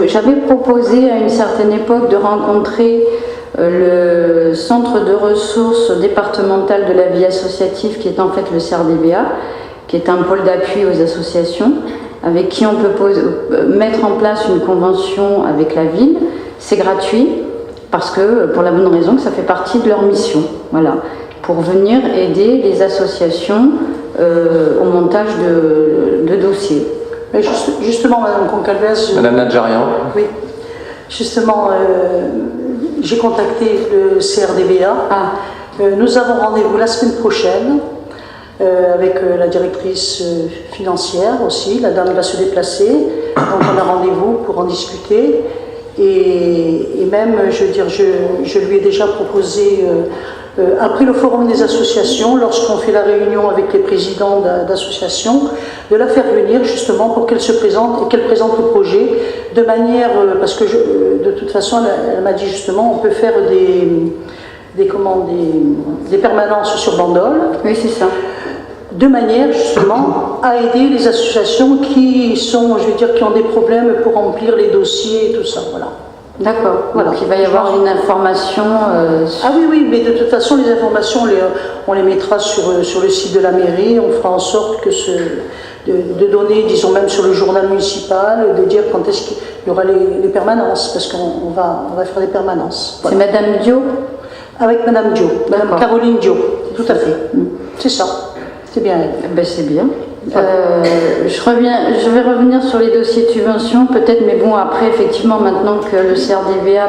j'avais proposé à une certaine époque de rencontrer le centre de ressources départemental de la vie associative, qui est en fait le CRDVA, qui est un pôle d'appui aux associations, avec qui on peut mettre en place une convention avec la ville. C'est gratuit, parce que, pour la bonne raison que ça fait partie de leur mission, voilà, pour venir aider les associations au montage de dossiers. Mais justement, Madame Concalves... Madame Nadjarian. Oui, justement, j'ai contacté le CRDVA. Nous avons rendez-vous la semaine prochaine avec la directrice financière aussi. La dame va se déplacer, donc on a rendez-vous pour en discuter. Et même, je veux dire, je lui ai déjà proposé, après le forum des associations, lorsqu'on fait la réunion avec les présidents d'associations, de la faire venir justement pour qu'elle se présente et qu'elle présente le projet de manière, parce que de toute façon, elle m'a dit justement, on peut faire des permanences sur Bandol. Oui, c'est ça. De manière justement à aider les associations qui sont, je veux dire, qui ont des problèmes pour remplir les dossiers et tout ça, voilà. D'accord, voilà. Donc il va y avoir une information... Ah oui, oui, mais de toute façon, les informations, on les mettra sur le site de la mairie, on fera en sorte que de donner, disons même sur le journal municipal, de dire quand est-ce qu'il y aura les permanences, parce qu'on va faire des permanences. Voilà. C'est Madame Dio? Avec Madame Dio, Madame Caroline Dio, tout à fait. C'est ça. C'est bien. Ben, c'est bien. Je vais revenir sur les dossiers de subvention, peut-être, mais bon, après, effectivement, maintenant que le CRDVA,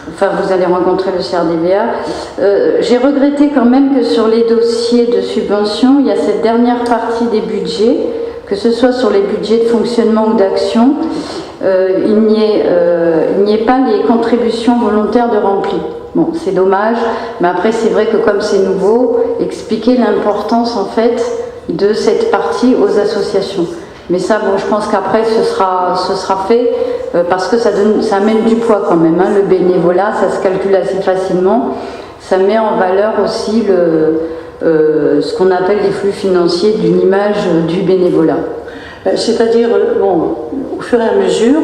enfin, vous allez rencontrer le CRDVA, j'ai regretté quand même que sur les dossiers de subvention, il y a cette dernière partie des budgets, que ce soit sur les budgets de fonctionnement ou d'action, il n'y ait pas les contributions volontaires de rempli. Bon, c'est dommage, mais après c'est vrai que comme c'est nouveau, expliquer l'importance en fait de cette partie aux associations. Mais ça, bon, je pense qu'après ce sera fait parce que ça amène du poids quand même. Hein, le bénévolat, ça se calcule assez facilement. Ça met en valeur aussi ce qu'on appelle les flux financiers d'une image du bénévolat. C'est-à-dire, bon, au fur et à mesure,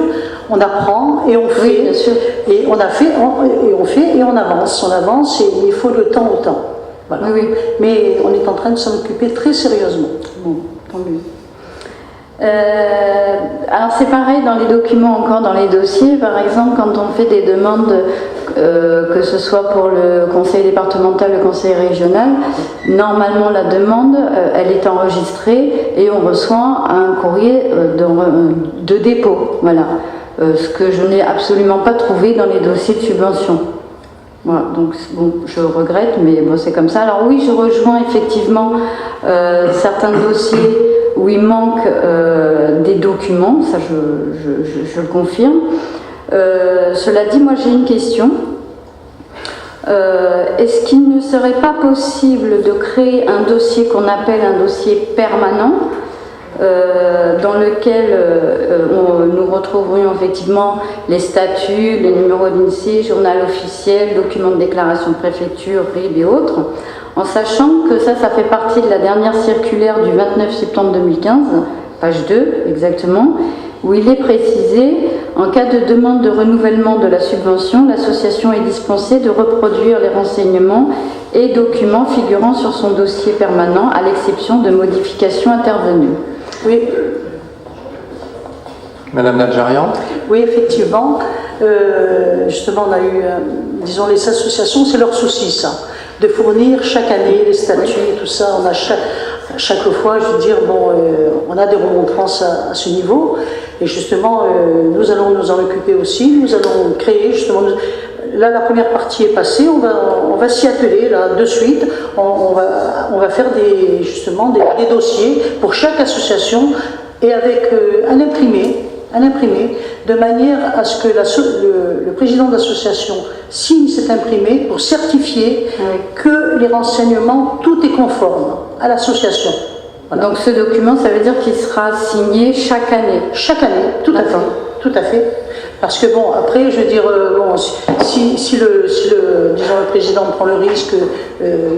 on apprend et on fait, oui, bien sûr. Et on a fait, et on fait et on avance et il faut le temps au temps. Voilà. Oui, oui. Mais on est en train de s'en occuper très sérieusement. Bon, tant mieux. Alors c'est pareil dans les documents, encore dans les dossiers, par exemple quand on fait des demandes, que ce soit pour le conseil départemental, le conseil régional, normalement la demande elle est enregistrée et on reçoit un courrier de dépôt, voilà, ce que je n'ai absolument pas trouvé dans les dossiers de subvention. Voilà, donc bon, je regrette, mais bon, c'est comme ça. Alors oui, je rejoins effectivement certains dossiers où il manque des documents, ça je le confirme. Cela dit, moi j'ai une question. Est-ce qu'il ne serait pas possible de créer un dossier qu'on appelle un dossier permanent, dans lequel nous retrouverions effectivement les statuts, les numéros d'INSEE, journal officiel, documents de déclaration de préfecture, RIB et autres, en sachant que ça fait partie de la dernière circulaire du 29 septembre 2015, page 2 exactement, où il est précisé, en cas de demande de renouvellement de la subvention, l'association est dispensée de reproduire les renseignements et documents figurant sur son dossier permanent, à l'exception de modifications intervenues. Oui. Madame Nadjarian. Oui, effectivement. Justement, on a eu, disons, les associations, c'est leur souci, ça, de fournir chaque année les statuts et tout ça. On a chaque fois, je veux dire, bon, on a des remontrances à ce niveau. Et justement, nous allons nous en occuper aussi. Nous allons créer, justement, là, la première partie est passée. On va s'y atteler, là, de suite. On va faire justement des dossiers pour chaque association et avec un imprimé, de manière à ce que le président d'association signe cet imprimé pour certifier que les renseignements, tout est conforme à l'association. Voilà. Donc ce document, ça veut dire qu'il sera signé chaque année? Chaque année, tout à fait. tout à fait. Parce que bon, après, je veux dire, bon, si disons, le président prend le risque,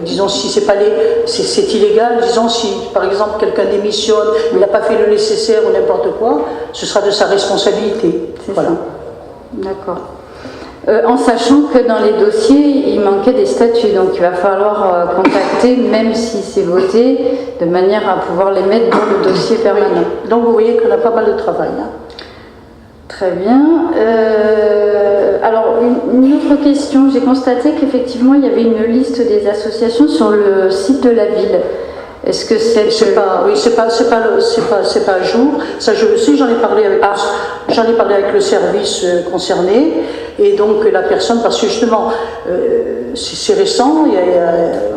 disons, si c'est illégal, disons, si par exemple quelqu'un démissionne, il n'a pas fait le nécessaire ou n'importe quoi, ce sera de sa responsabilité. Voilà. D'accord. En sachant que dans les dossiers, il manquait des statuts, donc il va falloir contacter, même si c'est voté, de manière à pouvoir les mettre dans le dossier permanent. Oui. Donc vous voyez qu'on a pas mal de travail. Hein. Très bien. Alors, une autre question. J'ai constaté qu'effectivement, il y avait une liste des associations sur le site de la ville. Est-ce que c'est pas à jour. Ça, je le sais. J'en ai parlé avec le service concerné, et donc la personne, parce que justement, c'est récent.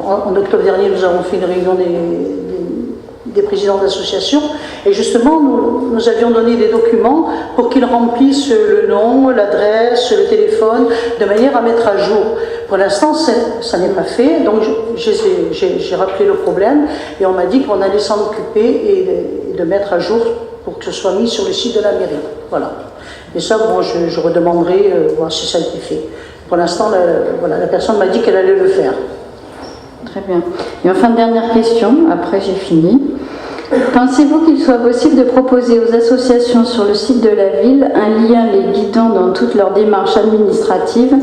En octobre dernier, nous avons fait une réunion des présidents d'associations, et justement nous avions donné des documents pour qu'ils remplissent le nom, l'adresse, le téléphone, de manière à mettre à jour. Pour l'instant, ça n'est pas fait, donc j'ai rappelé le problème, et on m'a dit qu'on allait s'en occuper et de mettre à jour pour que ce soit mis sur le site de la mairie. Voilà. Et ça, bon, je redemanderai voir si ça a été fait. Pour l'instant, la personne m'a dit qu'elle allait le faire. Très bien. Et enfin, dernière question, après j'ai fini. Pensez-vous qu'il soit possible de proposer aux associations sur le site de la ville un lien les guidant dans toutes leurs démarches administratives?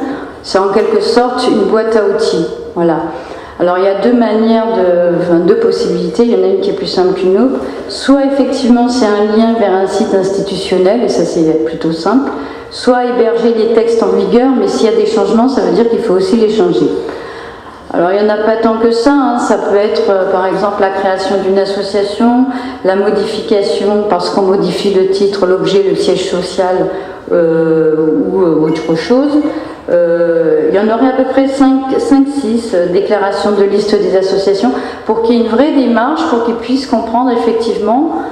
C'est en quelque sorte une boîte à outils. Voilà. Alors il y a deux possibilités, il y en a une qui est plus simple qu'une autre. Soit effectivement c'est un lien vers un site institutionnel, et ça c'est plutôt simple, soit héberger les textes en vigueur, mais s'il y a des changements, ça veut dire qu'il faut aussi les changer. Alors il n'y en a pas tant que ça, hein. Ça peut être par exemple la création d'une association, la modification parce qu'on modifie le titre, l'objet, le siège social ou autre chose. Il y en aurait à peu près 5-6 déclarations de liste des associations pour qu'il y ait une vraie démarche, pour qu'ils puissent comprendre effectivement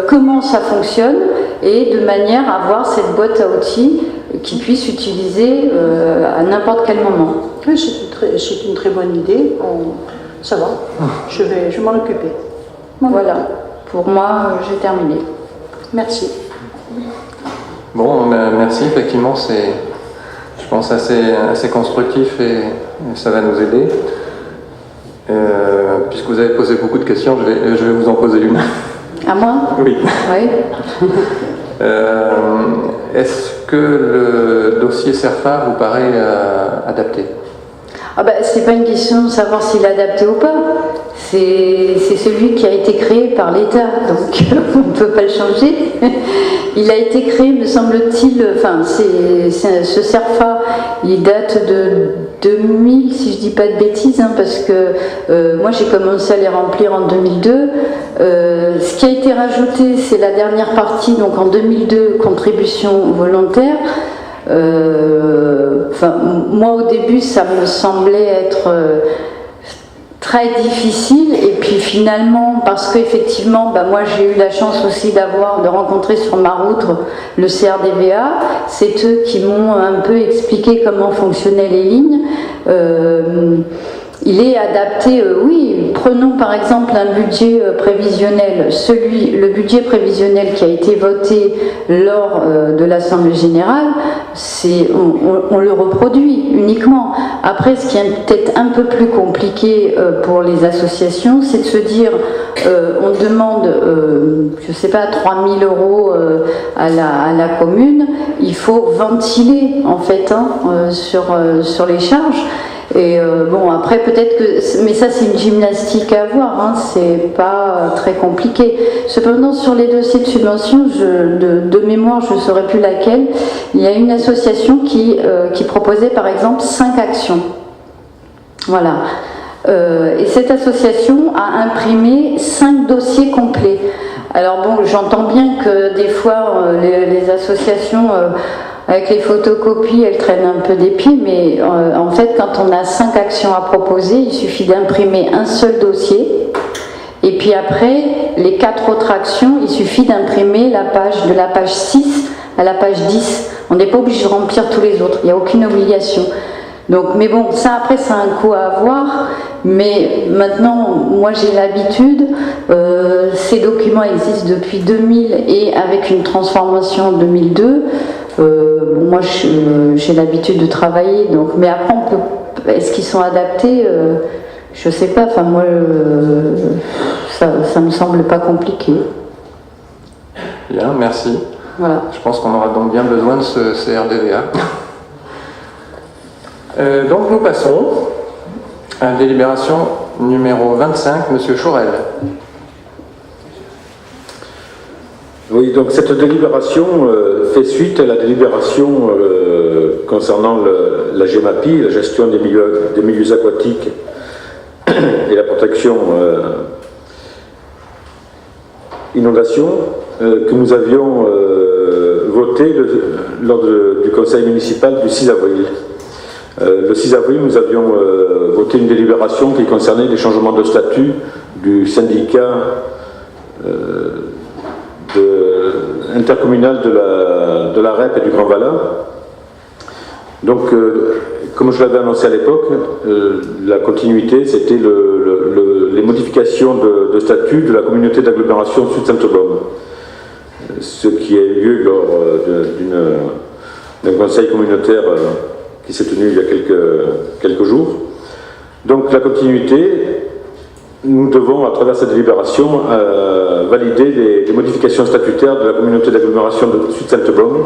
comment ça fonctionne et de manière à avoir cette boîte à outils qu'ils puissent utiliser à n'importe quel moment. Oui, c'est une très bonne idée. Ça va, je vais m'en occuper. Voilà, pour moi, j'ai terminé. Merci. Bon, merci. Effectivement, c'est, je pense, assez constructif et ça va nous aider. Puisque vous avez posé beaucoup de questions, je vais vous en poser une. À moi? Oui. Oui. Est-ce que le dossier CERFA vous paraît adapté? C'est pas une question de savoir s'il est adapté ou pas. C'est celui qui a été créé par l'État, donc on ne peut pas le changer. Il a été créé, me semble-t-il, ce CERFA, il date de 2000, si je dis pas de bêtises, hein, parce que moi j'ai commencé à les remplir en 2002. Ce qui a été rajouté, c'est la dernière partie, donc en 2002, contribution volontaire. Moi au début ça me semblait être très difficile, et puis finalement parce qu'effectivement moi j'ai eu la chance aussi de rencontrer sur ma route le CRDVA, c'est eux qui m'ont un peu expliqué comment fonctionnaient les lignes. Il est adapté, oui. Prenons par exemple un budget prévisionnel. Le budget prévisionnel qui a été voté lors de l'Assemblée Générale, on le reproduit uniquement. Après, ce qui est peut-être un peu plus compliqué pour les associations, c'est de se dire, on demande, je ne sais pas, 3 000 € à la commune, il faut ventiler en fait sur les charges. Et après peut-être que, mais ça c'est une gymnastique à voir, hein, c'est pas très compliqué. Cependant sur les dossiers de subvention, de mémoire je ne saurais plus laquelle, il y a une association qui proposait par exemple 5 actions. Voilà. Et cette association a imprimé 5 dossiers complets. Alors j'entends bien que des fois les associations avec les photocopies, elles traînent un peu des pieds, mais en fait, quand on a 5 actions à proposer, il suffit d'imprimer un seul dossier. Et puis après, les 4 autres actions, il suffit d'imprimer de la page 6 à la page 10. On n'est pas obligé de remplir tous les autres, il n'y a aucune obligation. Donc, mais bon, ça après, c'est un coût à avoir. Mais maintenant, moi j'ai l'habitude, ces documents existent depuis 2000 et avec une transformation en 2002, moi j'ai l'habitude de travailler. Donc, mais après, est-ce qu'ils sont adaptés je sais pas. Enfin, moi, ça me semble pas compliqué. Bien, merci. Voilà. Je pense qu'on aura donc bien besoin de ce CRDVA. Donc nous passons à la délibération numéro 25, Monsieur Chaurel. Oui, donc cette délibération fait suite à la délibération concernant la GEMAPI, la gestion des milieux aquatiques et la protection inondation, que nous avions voté lors du conseil municipal du 6 avril. Le 6 avril, nous avions voté une délibération qui concernait les changements de statut du syndicat intercommunal de la REP et du Grand Valin. Donc, comme je l'avais annoncé à l'époque, la continuité, c'était les modifications de statut de la communauté d'agglomération Sud-Saint-Aubonne. Ce qui a eu lieu lors d'un conseil communautaire qui s'est tenu il y a quelques jours. Donc la continuité, nous devons, à travers cette délibération, valider les modifications statutaires de la communauté d'agglomération de Sud-Saint-Aubonne,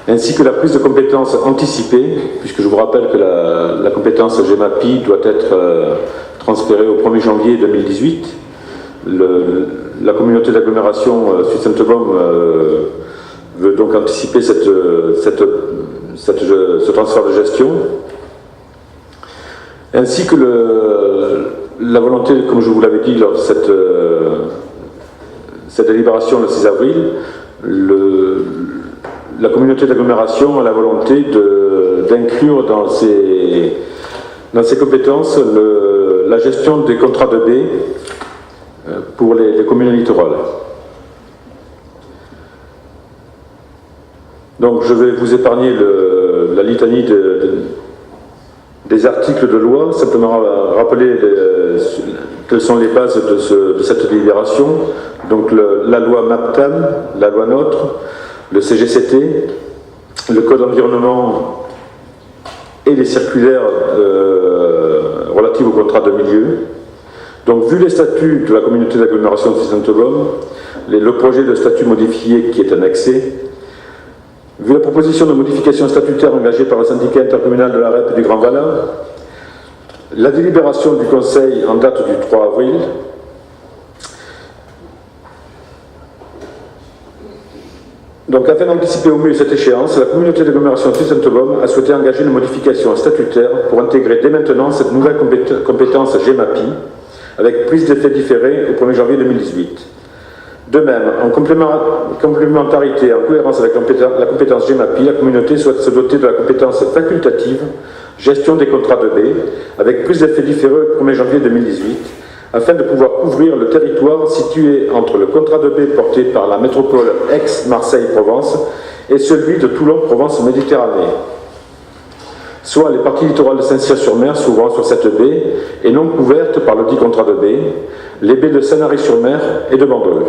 ainsi que la prise de compétence anticipée, puisque je vous rappelle que la compétence GEMAPI doit être transférée au 1er janvier 2018. La communauté d'agglomération Sud-Saint-Aubonne veut donc anticiper ce transfert de gestion, ainsi que la volonté, comme je vous l'avais dit lors de cette délibération le 6 avril, la communauté d'agglomération a la volonté d'inclure dans ses compétences la gestion des contrats de baies pour les communes littorales. Donc je vais vous épargner la litanie des articles de loi, simplement rappeler quelles sont les bases de cette délibération. Donc la loi MAPTAM, la loi NOTRe, le CGCT, le Code environnement et les circulaires relatives au contrat de milieu. Donc, vu les statuts de la communauté d'agglomération de Sud-Saint-Aubonne, le projet de statut modifié qui est annexé, vu la proposition de modification statutaire engagée par le syndicat intercommunal de la REP et du Grand Valin, la délibération du Conseil en date du 3 avril, donc, afin d'anticiper au mieux cette échéance, la communauté d'agglomération de Sud-Saint-Aubonne a souhaité engager une modification statutaire pour intégrer dès maintenant cette nouvelle compétence GEMAPI, avec prise d'effet différé au 1er janvier 2018. De même, en complémentarité et en cohérence avec la compétence GEMAPI, la communauté souhaite se doter de la compétence facultative gestion des contrats de baies, avec prise d'effet différé au 1er janvier 2018, afin de pouvoir couvrir le territoire situé entre le contrat de baie porté par la métropole Aix-Marseille-Provence et celui de Toulon-Provence-Méditerranée, soit les parties littorales de Saint-Cyr-sur-Mer s'ouvrant sur cette baie et non couvertes par le dit contrat de baie, les baies de Sanary-sur-Mer et de Bandol.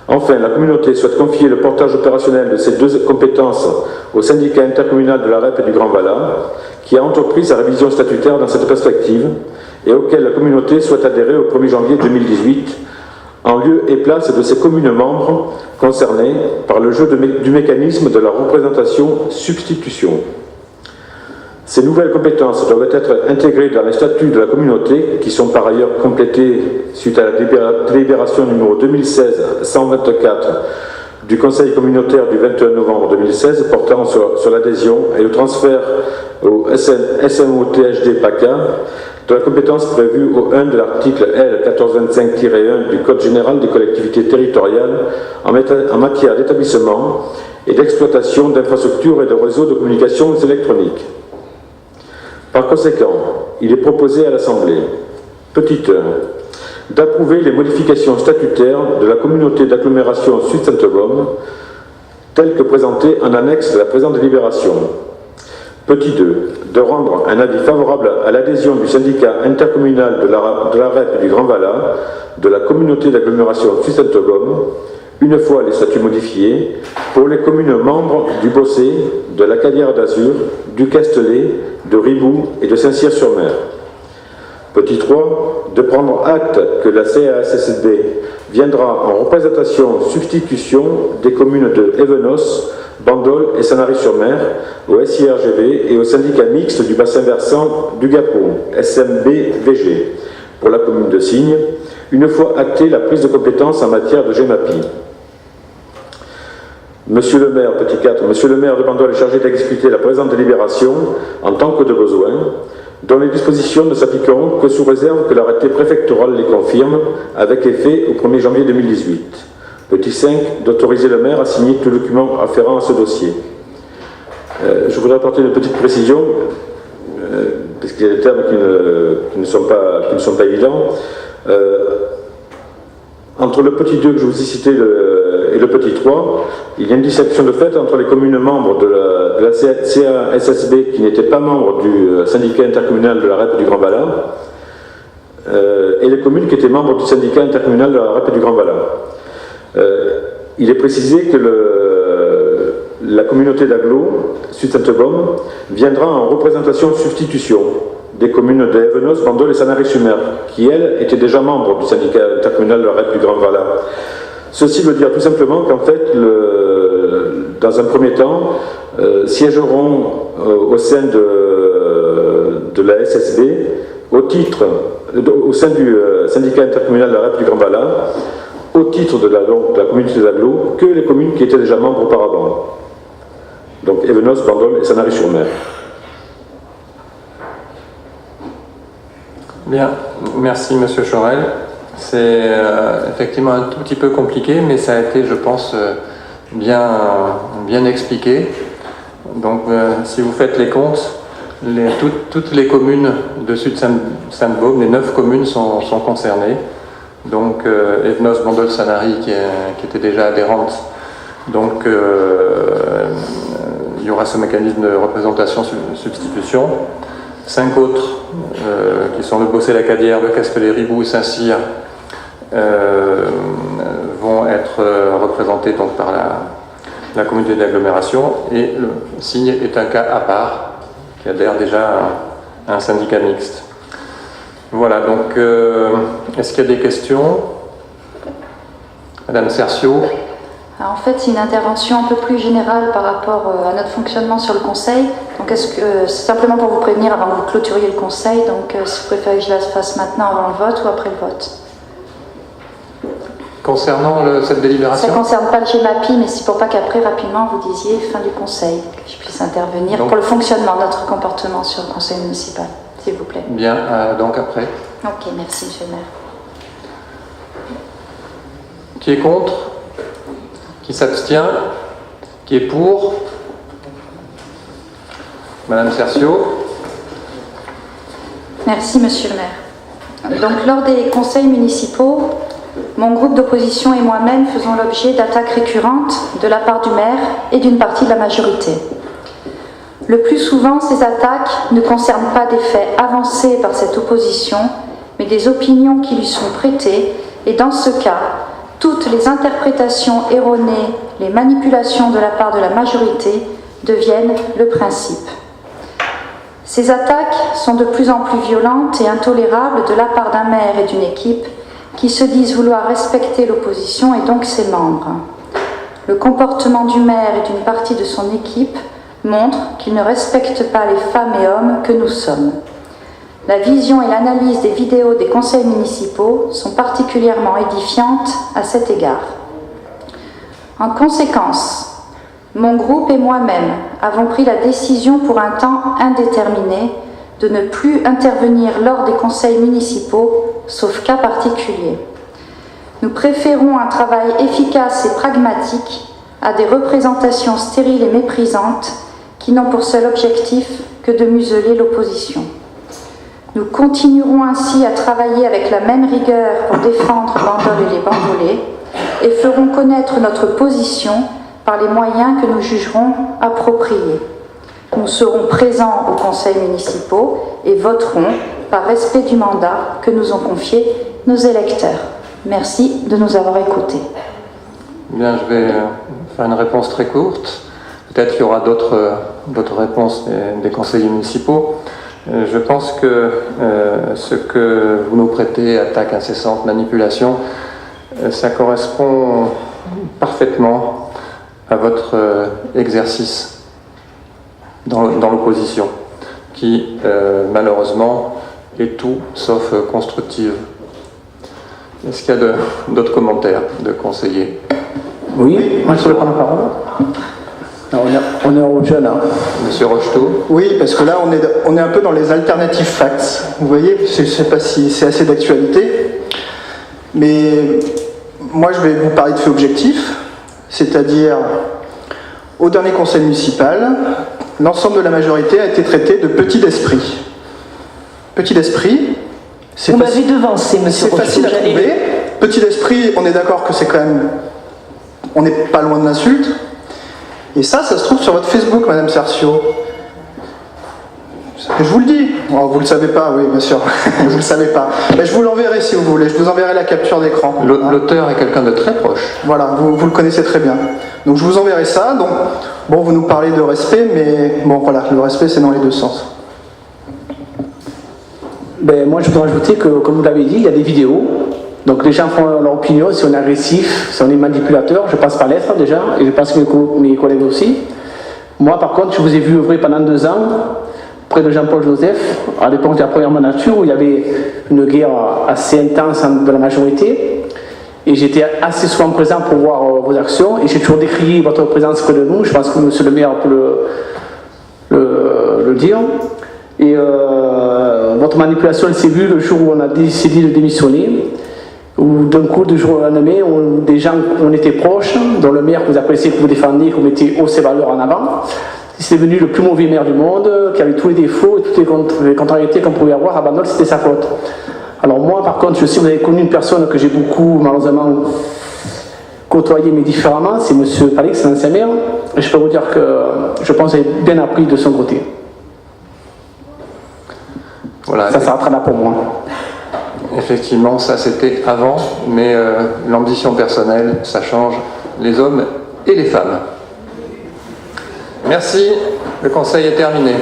Enfin, la communauté souhaite confier le portage opérationnel de ces deux compétences au syndicat intercommunal de la REP et du Grand Valin, qui a entrepris sa révision statutaire dans cette perspective et auquel la communauté souhaite adhérer au 1er janvier 2018, en lieu et place de ses communes membres concernées par le jeu du mécanisme de la représentation-substitution. Ces nouvelles compétences doivent être intégrées dans les statuts de la communauté, qui sont par ailleurs complétés suite à la délibération numéro 2016-124 du Conseil communautaire du 21 novembre 2016 portant sur l'adhésion et le transfert au SMO-THD PACA de la compétence prévue au 1 de l'article L 1425-1 du Code général des collectivités territoriales en matière d'établissement et d'exploitation d'infrastructures et de réseaux de communications électroniques. Par conséquent, il est proposé à l'Assemblée, petit 1, d'approuver les modifications statutaires de la communauté d'agglomération Sud-Saint-Aubonne, telles que présentées en annexe de la présente délibération. Petit 2. De rendre un avis favorable à l'adhésion du syndicat intercommunal de la REP du Grand Vallat, de la communauté d'agglomération Suisse-Saint-Aubôme, une fois les statuts modifiés, pour les communes membres du Bossé, de la Cadière d'Azur, du Castellet, de Riboud et de Saint-Cyr-sur-Mer. Petit 3. De prendre acte que la CASSB viendra en représentation-substitution des communes de Évenos, Bandol et Sanary-sur-Mer au SIRGV et au syndicat mixte du bassin versant du Gapon, SMB-VG, pour la commune de Signes, une fois actée la prise de compétence en matière de GEMAPI. Monsieur le maire, petit 4, Monsieur le maire de Bandol est chargé d'exécuter la présente délibération en tant que de besoin, dont les dispositions ne s'appliqueront que sous réserve que l'arrêté préfectoral les confirme, avec effet au 1er janvier 2018. Petit 5, d'autoriser le maire à signer tout document afférent à ce dossier. Je voudrais apporter une petite précision, parce qu'il y a des termes qui ne sont pas évidents. Entre le petit 2 que je vous ai cité et le petit 3, il y a une distinction de fait entre les communes membres de la CASSB qui n'étaient pas membres du syndicat intercommunal de la REP du Grand Vallat et les communes qui étaient membres du syndicat intercommunal de la REP du Grand Vallat. Il est précisé que la communauté d'agglo, Suisse-Saint-Aubôme, viendra en représentation-substitution des communes de Évenos, Bandol et Sanary-sur-Mer, qui, elles, étaient déjà membres du syndicat intercommunal de la REP du Grand Vallat. Ceci veut dire tout simplement qu'en fait, dans un premier temps, siégeront au sein de la SSB, au sein du syndicat intercommunal de la REP du Grand Vallat, au titre de la communauté d'agglo, que les communes qui étaient déjà membres auparavant. Donc Évenos, Bandol et Sanary-sur-Mer. Bien, merci Monsieur Chorel. C'est effectivement un tout petit peu compliqué, mais ça a été, je pense, bien expliqué. Donc, si vous faites les comptes, toutes les communes de Sud-Saint-Baume, les 9 communes sont concernées. Donc, Évenos, Bandol, Sanary qui étaient déjà adhérentes. Donc, il y aura ce mécanisme de représentation-substitution. 5 autres, qui sont le Bossé, la Cadière, le Castellet, Riboud et Saint-Cyr, vont être représentés donc, par la communauté d'agglomération, et le Signes est un cas à part, qui adhère déjà à un syndicat mixte. Voilà, donc, est-ce qu'il y a des questions? Madame Cercio. Alors, en fait, c'est une intervention un peu plus générale par rapport à notre fonctionnement sur le Conseil. Donc, est-ce que c'est simplement pour vous prévenir avant que vous clôturiez le Conseil, donc si vous préférez que je la fasse maintenant avant le vote ou après le vote? Concernant cette délibération? Ça ne concerne pas le GEMAPI, mais c'est pour pas qu'après, rapidement, vous disiez fin du Conseil, que je puisse intervenir donc, pour le fonctionnement de notre comportement sur le Conseil municipal, s'il vous plaît. Bien, donc après. Ok, merci, Monsieur le maire. Qui est contre? Qui s'abstient? Qui est pour? Madame Cercio. Merci, Monsieur le maire. Donc, lors des conseils municipaux, mon groupe d'opposition et moi-même faisons l'objet d'attaques récurrentes de la part du maire et d'une partie de la majorité. Le plus souvent, ces attaques ne concernent pas des faits avancés par cette opposition, mais des opinions qui lui sont prêtées, et dans ce cas, toutes les interprétations erronées, les manipulations de la part de la majorité deviennent le principe. Ces attaques sont de plus en plus violentes et intolérables de la part d'un maire et d'une équipe qui se disent vouloir respecter l'opposition et donc ses membres. Le comportement du maire et d'une partie de son équipe montre qu'il ne respecte pas les femmes et hommes que nous sommes. La vision et l'analyse des vidéos des conseils municipaux sont particulièrement édifiantes à cet égard. En conséquence, mon groupe et moi-même avons pris la décision pour un temps indéterminé de ne plus intervenir lors des conseils municipaux, sauf cas particuliers. Nous préférons un travail efficace et pragmatique à des représentations stériles et méprisantes qui n'ont pour seul objectif que de museler l'opposition. Nous continuerons ainsi à travailler avec la même rigueur pour défendre Bandol et les Bandolais et ferons connaître notre position par les moyens que nous jugerons appropriés. Nous serons présents aux conseils municipaux et voterons par respect du mandat que nous ont confié nos électeurs. Merci de nous avoir écoutés. Bien, je vais faire une réponse très courte. Peut-être qu'il y aura d'autres réponses des conseillers municipaux. Je pense que ce que vous nous prêtez, attaque incessante, manipulation, ça correspond parfaitement à votre exercice dans l'opposition, qui malheureusement est tout sauf constructive. Est-ce qu'il y a d'autres commentaires de conseillers? Oui, moi je voulais prendre la parole. Alors, on est au jeune. Hein. Monsieur Rocheteau? Oui, parce que là on est un peu dans les alternatives facts. Vous voyez, je ne sais pas si c'est assez d'actualité, mais moi je vais vous parler de faits objectifs, c'est-à-dire au dernier conseil municipal, l'ensemble de la majorité a été traité de petit d'esprit. Petit d'esprit, Vous m'avez devancé, monsieur c'est facile à trouver. Petit d'esprit, on est d'accord que c'est quand même... On n'est pas loin de l'insulte. Et ça se trouve sur votre Facebook, Madame Cercio. Je vous le dis. Oh, vous le savez pas, oui, bien sûr. Vous le savez pas. Mais je vous l'enverrai si vous voulez. Je vous enverrai la capture d'écran. L'auteur est quelqu'un de très proche. Voilà, vous le connaissez très bien. Donc je vous enverrai ça. Donc, bon, vous nous parlez de respect, mais bon, voilà, le respect, c'est dans les deux sens. Ben, moi, je voudrais ajouter que, comme vous l'avez dit, il y a des vidéos. Donc, les gens font leur opinion, si on est agressif, si on est manipulateur. Je passe par l'être déjà, et je pense que mes collègues aussi. Moi, par contre, je vous ai vu œuvrer pendant 2 ans, près de Jean-Paul Joseph, à l'époque de la première mandature, où il y avait une guerre assez intense de la majorité. Et j'étais assez souvent présent pour voir vos actions, et j'ai toujours décrié votre présence près de nous. Je pense que monsieur le maire peut le dire. Et votre manipulation, elle s'est vue le jour où on a décidé de démissionner, où d'un coup, du jour au lendemain, des gens, on était proches, dont le maire que vous appréciez, que vous défendez, que vous mettez haut ses valeurs en avant, c'est devenu le plus mauvais maire du monde, qui avait tous les défauts et toutes les contrariétés qu'on pouvait avoir, à Bandol, c'était sa faute. Alors moi, par contre, je sais que vous avez connu une personne que j'ai beaucoup, malheureusement, côtoyé, mais différemment, c'est monsieur Palix, l'ancien maire, et je peux vous dire que je pense que vous avez bien appris de son côté. Voilà, Ça s'arrêtera là pour moi. Effectivement, ça c'était avant, mais l'ambition personnelle, ça change les hommes et les femmes. Merci, le conseil est terminé.